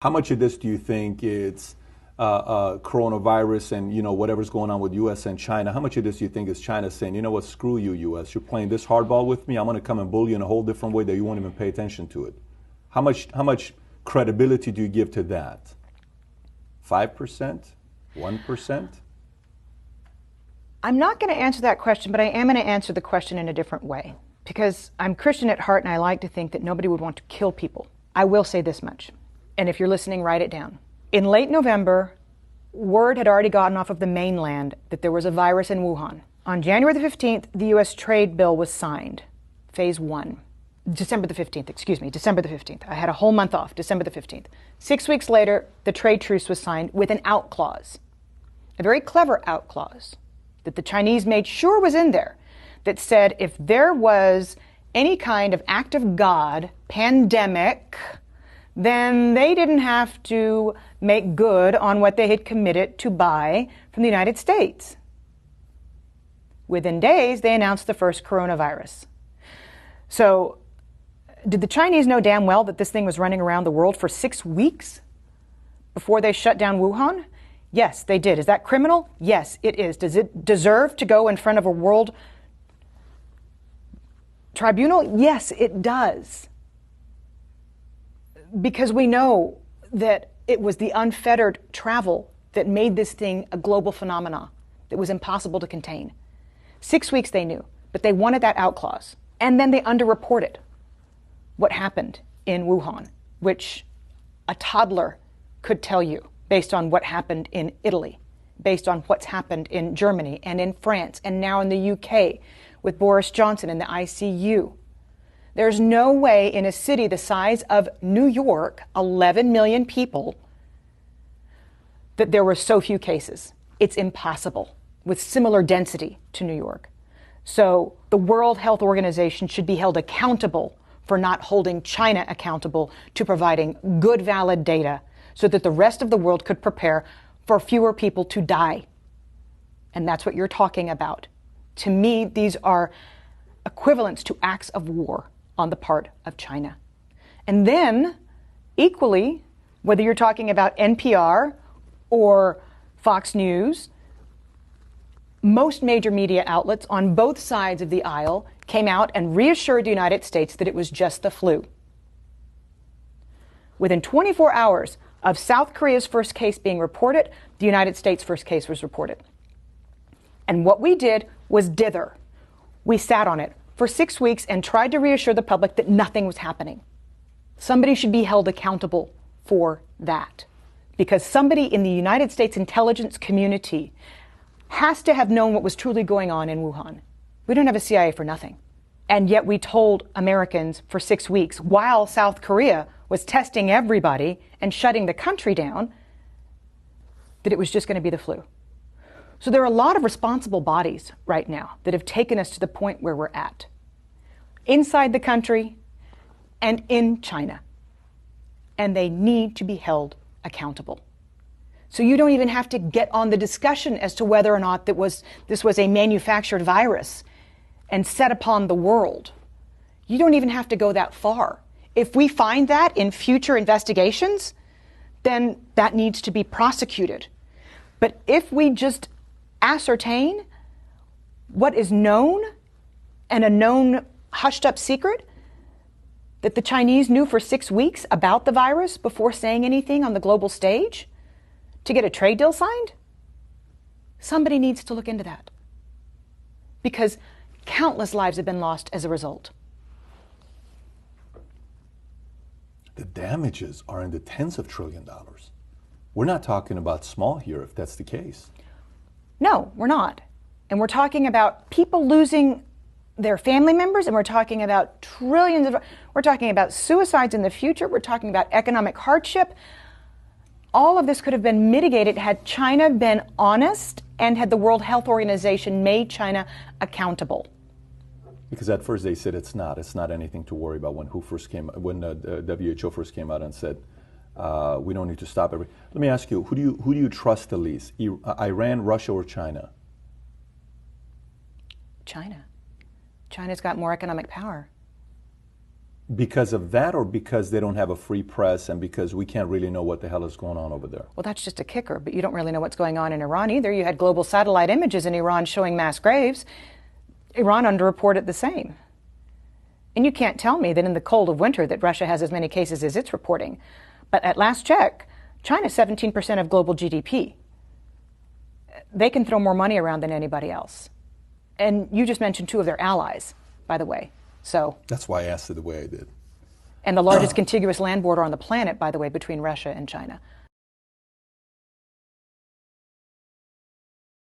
How much of this do you think it's coronavirus and whatever's going on with U.S. and China? How much of this do you think is China saying, you know what, screw you, U.S. You're playing this hardball with me. I'm going to come and bully you in a whole different way that you won't even pay attention to it. How much credibility do you give to that? 5%? 1%? I'm not going to answer that question, but I am going to answer the question in a different way. Because I'm Christian at heart and I like to think that nobody would want to kill people. I will say this much, and if you're listening, write it down. In late November, word had already gotten off of the mainland that there was a virus in Wuhan. On January the 15th, the U.S. trade bill was signed, phase 1. December the 15th. I had a whole month off, December the 15th. 6 weeks later, the trade truce was signed with an out clause, a very clever out clause that the Chinese made sure was in there, that said if there was any kind of act of God, pandemic, then they didn't have to make good on what they had committed to buy from the United States. Within days, they announced the first coronavirus. So, did the Chinese know damn well that this thing was running around the world for 6 weeks before they shut down Wuhan? Yes, they did. Is that criminal? Yes, it is. Does it deserve to go in front of a world tribunal? Yes, it does. Because we know that it was the unfettered travel that made this thing a global phenomenon that was impossible to contain. 6 weeks they knew, but they wanted that out clause. And then they underreported what happened in Wuhan, which a toddler could tell you based on what happened in Italy, based on what's happened in Germany and in France and now in the UK with Boris Johnson in the ICU. There's no way in a city the size of New York, 11 million people, that there were so few cases. It's impossible with similar density to New York. So the World Health Organization should be held accountable for not holding China accountable to providing good, valid data so that the rest of the world could prepare for fewer people to die. And that's what you're talking about. To me, these are equivalents to acts of war on the part of China. And then, equally, whether you're talking about NPR or Fox News, most major media outlets on both sides of the aisle came out and reassured the United States that it was just the flu. Within 24 hours of South Korea's first case being reported, the United States' first case was reported. And what we did was dither. We sat on it for 6 weeks and tried to reassure the public that nothing was happening. Somebody should be held accountable for that, because somebody in the United States intelligence community has to have known what was truly going on in Wuhan. We don't have a CIA for nothing. And yet we told Americans for 6 weeks, while South Korea was testing everybody and shutting the country down, that it was just going to be the flu. So there are a lot of responsible bodies right now that have taken us to the point where we're at, inside the country and in China. And they need to be held accountable. So you don't even have to get on the discussion as to whether or not this was a manufactured virus and set upon the world. You don't even have to go that far. If we find that in future investigations, then that needs to be prosecuted. But if we just ascertain what is known and a known hushed up secret that the Chinese knew for 6 weeks about the virus before saying anything on the global stage to get a trade deal signed, somebody needs to look into that, because countless lives have been lost as a result. The damages are in the tens of trillion dollars. We're not talking about small here if that's the case. No, we're not. And we're talking about people losing their family members, and we're talking about we're talking about suicides in the future, we're talking about economic hardship. All of this could have been mitigated had China been honest and had the World Health Organization made China accountable. Because at first they said it's not anything to worry about when the WHO first came out and said, we don't need to stop everything. Let me ask you, who do you trust the least? Iran, Russia, or China? China. China's got more economic power. Because of that, or because they don't have a free press and because we can't really know what the hell is going on over there? Well, that's just a kicker, but you don't really know what's going on in Iran either. You had global satellite images in Iran showing mass graves. Iran underreported the same. And you can't tell me that in the cold of winter that Russia has as many cases as it's reporting. But at last check, China's 17% of global GDP. They can throw more money around than anybody else. And you just mentioned two of their allies, by the way. So that's why I asked it the way I did. And the largest contiguous land border on the planet, by the way, between Russia and China.